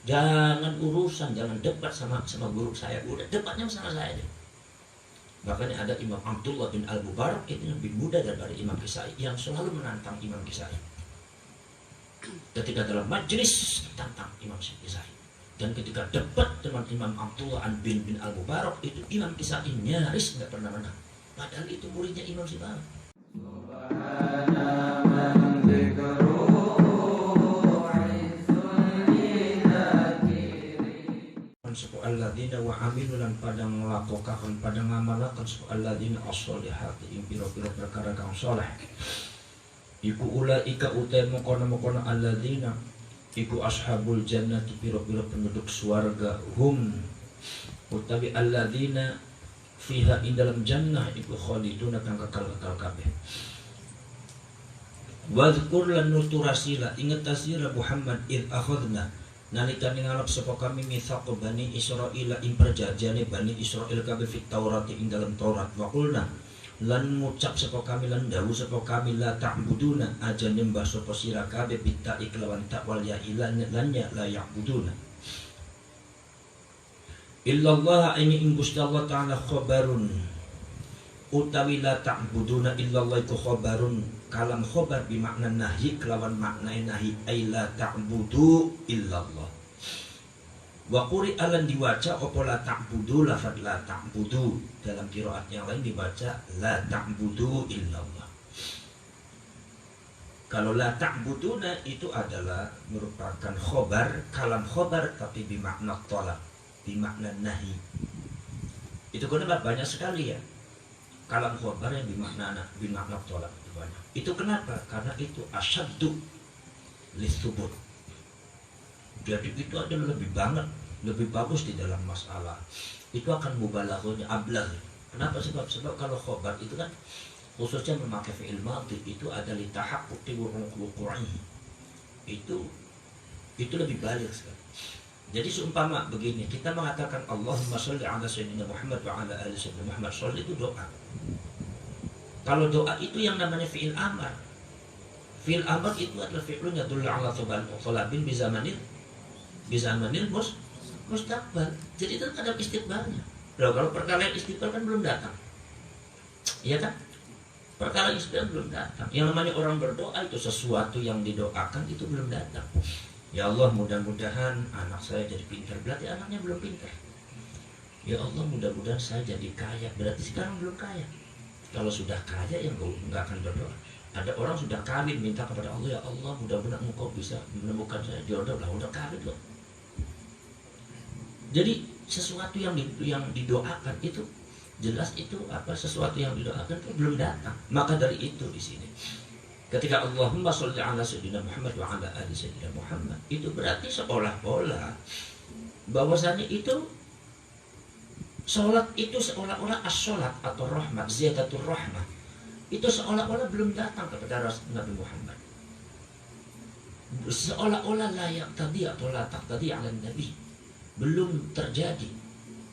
Jangan urusan, jangan debat sama guru saya. Udah debatnya sama saya aja. Makanya ada Imam Abdullah bin Al-Mubarak, itu lebih muda daripada Imam Kisai, yang selalu menantang Imam Kisai. Ketika dalam majelis tantang Imam Kisai. Dan ketika debat dengan Imam Abdullah bin Al-Mubarak, itu Imam Kisai nyaris nggak pernah menang. Padahal itu muridnya Imam Sibawi. Sepo alladzina wa amilu lan padang nglakokaken padang ngamalaken sepo alladzina as-solihati ing pira-pira perkara kang saleh. Iku ulaika utai mengkono-mengkono alladzina iku ashabul jannati pira-pira penduduk swarga hum utawi alladzina fiha ing dalam jannah iku khaliduna kang kekal-kekal kabeh. Wadhkur lan nuturasila inget tasira Muhammad id akhadna nalika ngalap sapa kami mitsaq Bani Israil ing perjanjiane Bani Israil kabeh fit Taurat ing dalam Taurat wa qulna lan ngucap sapa kami lan dawuh sapa kami la ta'buduna aja nyembah sapa sira kabeh bitta iklawan ta wal ya ilan lan ya la ya'buduna illallah ing Gusti Allah taala khabarun utawi la ta'buduna illallah iku khabarun kalam khobar bimakna nahi kelawan makna nahi ay la ta'budu illallah wa quri'alan dibaca apa la ta'budu lafad la ta'budu dalam qiraat yang lain dibaca la ta'budu illallah. Kalau la ta'buduna itu adalah merupakan khobar kalam khobar tapi bimakna tolak bimakna nahi. Itu kenapa banyak sekali ya kalam khobar yang bimakna tolak banyak. Itu kenapa? Karena itu asyaddu lisubut. Jadi itu adalah lebih banget, lebih bagus di dalam masalah. Itu akan mubalaghahnya ablag. Kenapa? Sebab kalau khobar itu kan khususnya memakai fi'il madhi itu ada li tahaqquqi wuqu'i. Itu lebih balik sekali. Jadi seumpama begini, kita mengatakan Allahumma sholli ala sayyidina Muhammad wa ala ali sayyidina Muhammad, sholli itu doa. Kalau doa itu yang namanya fi'il amar. Fi'il amar itu adalah fi'lun yadullu ala thalabin bizamanil mustaqbal. Jadi itu ada istiqbalnya. Loh, kalau perkara yang istiqbal kan belum datang. Iya kan? Perkara istiqbal belum datang. Yang namanya orang berdoa itu sesuatu yang didoakan itu belum datang. Ya Allah, mudah-mudahan anak saya jadi pintar. Berarti anaknya belum pintar. Ya Allah, mudah-mudahan saya jadi kaya. Berarti sekarang belum kaya. Kalau sudah kaya yang nggak akan berdoa. Ada orang sudah kawin minta kepada Allah, ya Allah mudah-mudahan engkau bisa menemukan saya jodoh lah, udah kawin loh. Jadi sesuatu yang didoakan itu jelas itu apa sesuatu yang didoakan itu belum datang. Maka dari itu di sini ketika Allahumma sholli ala sayyidina Muhammad wa ala ali sayyidina Muhammad itu berarti seolah-olah bahwasanya itu sholat itu seolah-olah as-sholat atau rahmat, ziyadatul rahmat itu seolah-olah belum datang kepada Nabi Muhammad. Seolah-olah layak tadi atau latak tadi ala Nabi belum terjadi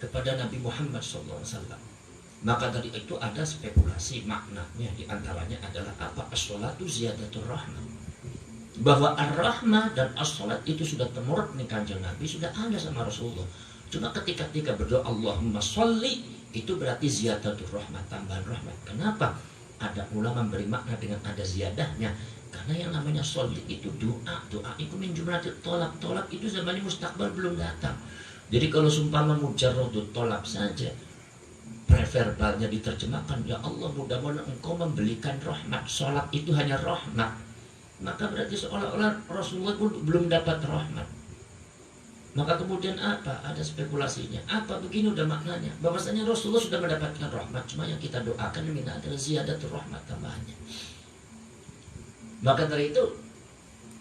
kepada Nabi Muhammad SAW. Maka dari itu ada spekulasi maknanya diantaranya adalah apa? As-sholatu ziyadatul rahmat. Bahwa ar-rahmah dan as-sholat itu sudah temurut nih kanjeng Nabi, sudah ada sama Rasulullah. Cuma ketika berdoa Allahumma sholli itu berarti ziyadatul rahmat, tambahan rahmat. Kenapa? Ada ulama beri makna dengan ada ziyadahnya. Karena yang namanya sholli itu doa itu min jumlatil tolak itu zamannya mustaqbal belum datang. Jadi kalau sumpama mujarradut tolak saja preverbalnya diterjemahkan ya Allah mudah-mudahan engkau memberikan rahmat. Sholat itu hanya rahmat. Maka berarti seolah-olah Rasulullah pun belum dapat rahmat. Maka kemudian apa? Ada spekulasinya. Apa begini udah maknanya? Bahwasanya Rasulullah sudah mendapatkan rahmat. Cuma yang kita doakan ini adalah ziyadatul rahmat tambahannya. Maka dari itu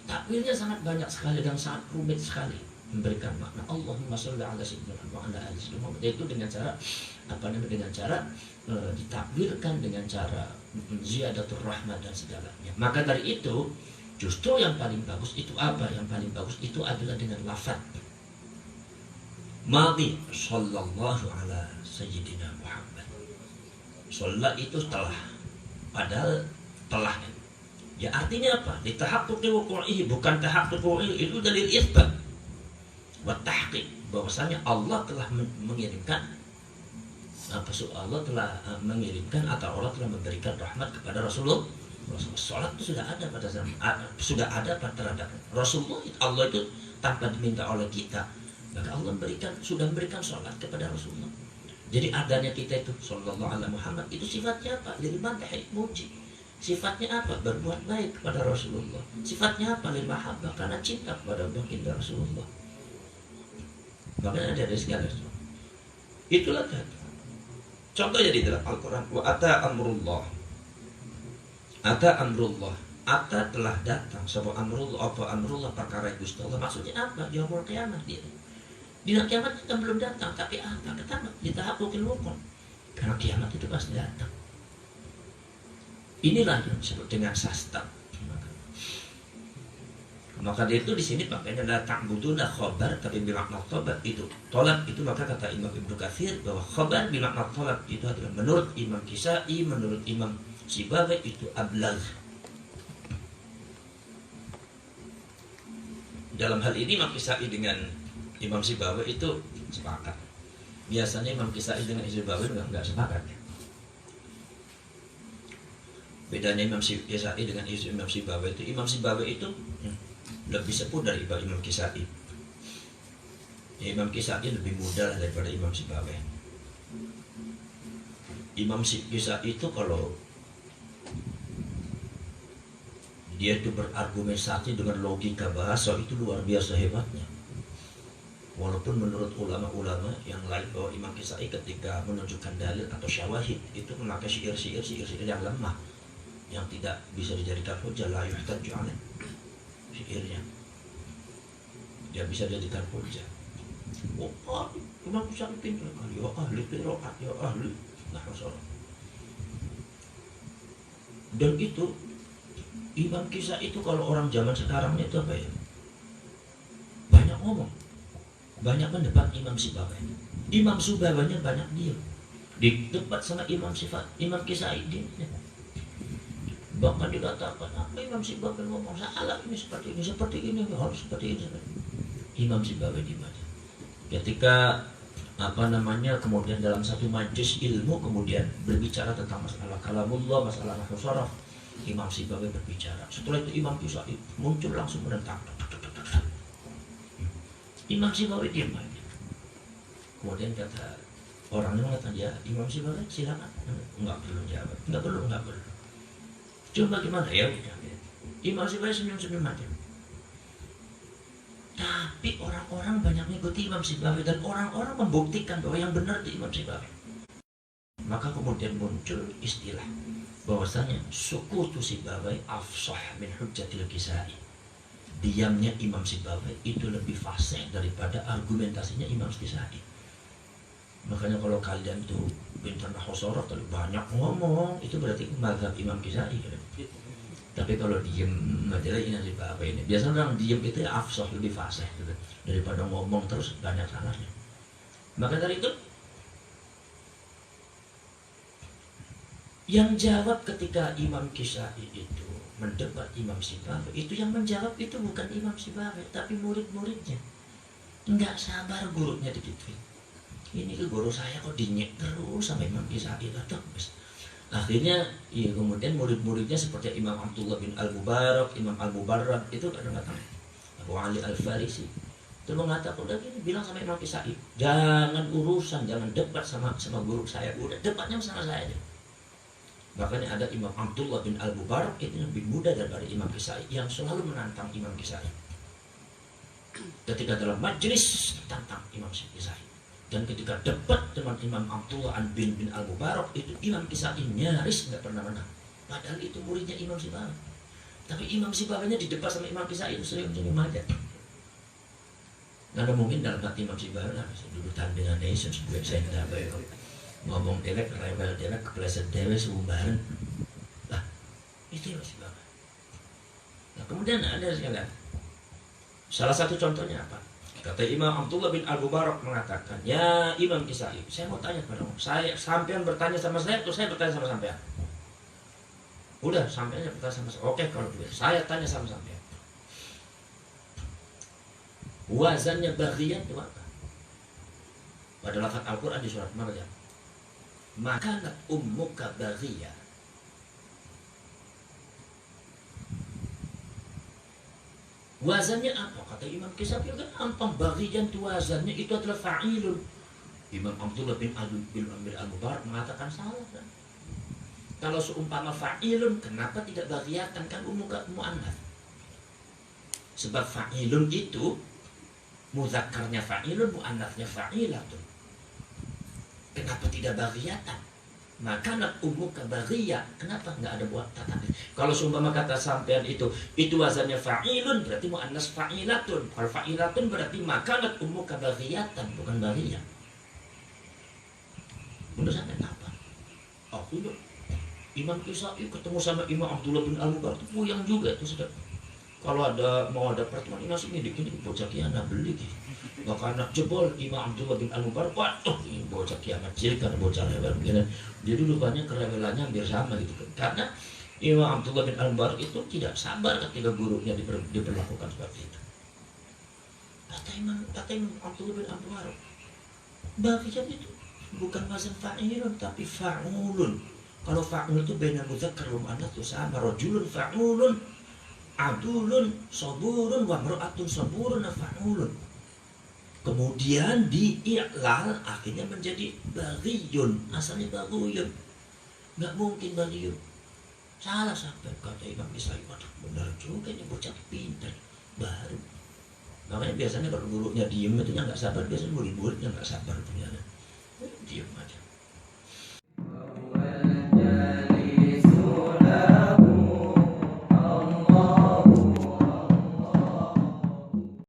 takwilnya sangat banyak sekali dan sangat rumit sekali memberikan makna Allahumma sholli ala sayyidina Muhammad wa ala ali sayyidina Muhammad. Itu dengan cara dengan cara ditakwilkan dengan cara ziyadatul rahmat dan segalanya. Maka dari itu justru yang paling bagus itu apa? Yang paling bagus itu adalah dengan lafaz Madi sallallahu ala sayyidina Muhammad. Sholat itu telah, padahal telah. Ya artinya apa? Litahaqquqi wuqu'ihi, bukan tahaqquq wuqu'ihi, itu dalil isbat. wa tahqiq, bahwasanya Allah telah mengirimkan Allah telah mengirimkan atau Allah telah memberikan rahmat kepada Rasulullah. Sholat itu sudah ada pada zaman, sudah ada terhadap Rasulullah. Allah itu tanpa diminta oleh kita, maka Allah sudah memberikan sholat kepada Rasulullah. Jadi adanya kita itu sallallahu alaihi Muhammad itu sifatnya apa? Lil madhi, muji. Sifatnya apa? Berbuat baik kepada Rasulullah. Sifatnya apa? Lil mahabbah, karena cinta kepada baginda Rasulullah. Makanya ada segala sesuatu. Itulah kan. Contohnya di dalam Al-Quran, wa ata amrullah. Ata amrullah. Ata telah datang sebuah amrullah, apa amrullah perkara Gusti Allah. Maksudnya apa? Yaumul qiyamah dia. Di kiamat kan belum datang, tapi apa? Ketama di tahap wukil. Karena kiamat itu pasti datang. Inilah yang disebut dengan sasta. Maka dia itu di sini pakainya datang buduna khobar, tapi bimakna tolab itu tolab itu, maka kata Imam Ibnu Katsir bahwa khobar bimakna tolab itu adalah menurut Imam Kisai, menurut Imam Sibawayh itu ablagh. Dalam hal ini Imam Kisai dengan Imam Sibawayh itu sepakat. Biasanya Imam Kisai dengan Sibawayh enggak sepakat. Bedanya Imam Kisai dengan Imam Sibawayh itu, Imam Sibawayh itu lebih sepuh dari Imam Kisai. Imam Kisai lebih muda daripada Imam Sibawayh. Imam Kisai itu kalau dia itu berargumentasi dengan logika bahasa itu luar biasa hebatnya. Walaupun menurut ulama-ulama yang lain bahwa Imam Kisai ketika menunjukkan dalil atau syawahid itu memakai syair-syair yang lemah, yang tidak bisa dijadikan hujjah, la yuhtaju alaih. Syairnya dia bisa dijadikan hujjah. Oh, Imam Kisai pintar kali, ya ahli qiraat, ya ahli nahwu sharaf. Dan itu Imam Kisai itu kalau orang zaman sekarang itu apa ya? Banyak ngomong, banyak mendebat Imam Sibawayh. Imam Sibawayhnya banyak diam. Di debat sama Imam Kisai dia. Bahkan dikatakan apa Imam Sibawayh ngomong salah, ini seperti ini harus seperti ini. Imam Sibawayh di mana? Ketika kemudian dalam satu majlis ilmu kemudian berbicara tentang masalah kalamullah, masalah nahwu sharaf, Imam Sibawayh berbicara. Setelah itu Imam Kisai muncul langsung menentang. Imam Sibawayh diam aja. Kemudian kata orangnya mengatakan, ya Imam Sibawayh silakan. Enggak perlu jawab, enggak perlu. Coba gimana ya? Imam Sibawayh senyum-senyum aja. Tapi orang-orang banyak mengikuti Imam Sibawayh dan orang-orang membuktikan bahwa yang benar di Imam Sibawayh. Maka kemudian muncul istilah bahwasanya sukutu Sibawayh afsah min hujjatil Kisai. Diamnya Imam Sibawayh itu lebih fasih daripada argumentasinya Imam Kisai. Makanya kalau kalian tuh pintar nahwu sharaf tapi banyak ngomong, itu berarti mazhab Imam Kisai. Tapi kalau diem adalah ini apa ini. Biasanya orang diem itu ya afsah, lebih fasih gitu, daripada ngomong terus banyak salahnya. Maka dari itu yang jawab ketika Imam Kisai itu mendebat Imam Sibawayh, itu yang menjawab itu bukan Imam Sibawayh tapi murid-muridnya. Enggak sabar gurunya digituin. Ini ke guru saya kok dinyek terus sampai Imam Kisai datang. Akhirnya ya kemudian murid-muridnya seperti Imam Abdullah bin Al-Mubarak, Imam Al-Mubarrad itu kadang-kadang Abu Ali Al-Farisi itu mengatakan udah gini, bilang sama Imam Kisai, jangan debat sama guru saya, udah debatnya sama saya aja. Makanya ada Imam Abdullah bin Al-Mubarak itu lebih muda daripada Imam Kisai yang selalu menantang Imam Kisai. Ketika dalam majelis tantang Imam Kisai. Dan ketika debat dengan Imam Abdullah bin Al-Mubarak itu Imam Kisai nyaris nggak pernah menang. Padahal itu muridnya Imam Sibawayh. Tapi Imam Sibawayhnya di debat sama Imam Kisai itu senyum-senyum aja. Nggak mungkin dalam hati Imam Sibawayh lah dulu tandingan nation sebuah saya nggak apa ya ngomong dewek, rewel dewek, kepleset dewek, seumbaran. Lah itu Imam Sibawayh. Nah kemudian ada sekalian. Salah satu contohnya apa? Kata Imam Abdullah bin Al-Mubarak mengatakan, ya Imam Kisai, saya mau tanya kepada kamu, sampean bertanya sama saya, atau saya bertanya sama sampean? Udah, sampean bertanya sama saya. Oke, kalau begitu, saya tanya sama sampean. Wazannya baghiyah itu apa? Pada lafaz Al-Quran di surat Maryam, makanat ummuka baghiyah. Wazannya apa? Kata Imam Kisab juga gampang. Baghiyah itu wazannya itu adalah fa'ilun. Imam Abdullah bin Amir al-Mubarak mengatakan salah kan? Kalau seumpama fa'ilun, kenapa tidak baghiyatan? Kan mu'annath. Sebab fa'ilun itu mudzakarnya fa'ilun, mu'annathnya fa'ilatun. Kenapa tidak baghiyatan? Makanat ummuka baghiyah. Kenapa nggak ada buat tata? Kalau seumpama kata sampean itu wazannya fa'ilun, berarti mu'annas fa'ilatun. Kalau fa'ilatun berarti makanat ummuka baghiyatan, bukan baghiyah. Menurut sampean apa? Oh, itu Imam Kisai ketemu sama Imam Abdullah bin Al-Mubarak itu puyang juga itu sudah. Kalau mau ada pertemuan ini langsung ini bocah kiana beli gitu. Maka anak jebol Imam Abdullah bin Al-Mubarak, waduh ini bocah kiamat cilik karena bocah rewel begini. Jadi rupanya kerewelannya hampir sama gitu kan. Karena Imam Abdullah bin Al-Mubarak itu tidak sabar ketika gurunya diperlakukan seperti itu. Kata Imam Abdullah bin Al-Mubarak, baghiyah itu bukan wazan fa'ilun tapi fa'ulun. Kalau fa'ul itu bena mudzakkar wa mu'annath itu sama. Rajulun fa'ulun, adulun saburun, wa mar'atun saburun fa'ulun. Kemudian di'i'lal akhirnya menjadi baghiyun. Asalnya baghiyun. Enggak mungkin baghiyun. Salah sampai kata Imam Kisai. Waduh, benar juga ini bocah pintar baru. Makanya biasanya kalau gurunya diem itu enggak sabar, biasanya murid-muridnya enggak sabar punya. Diam aja.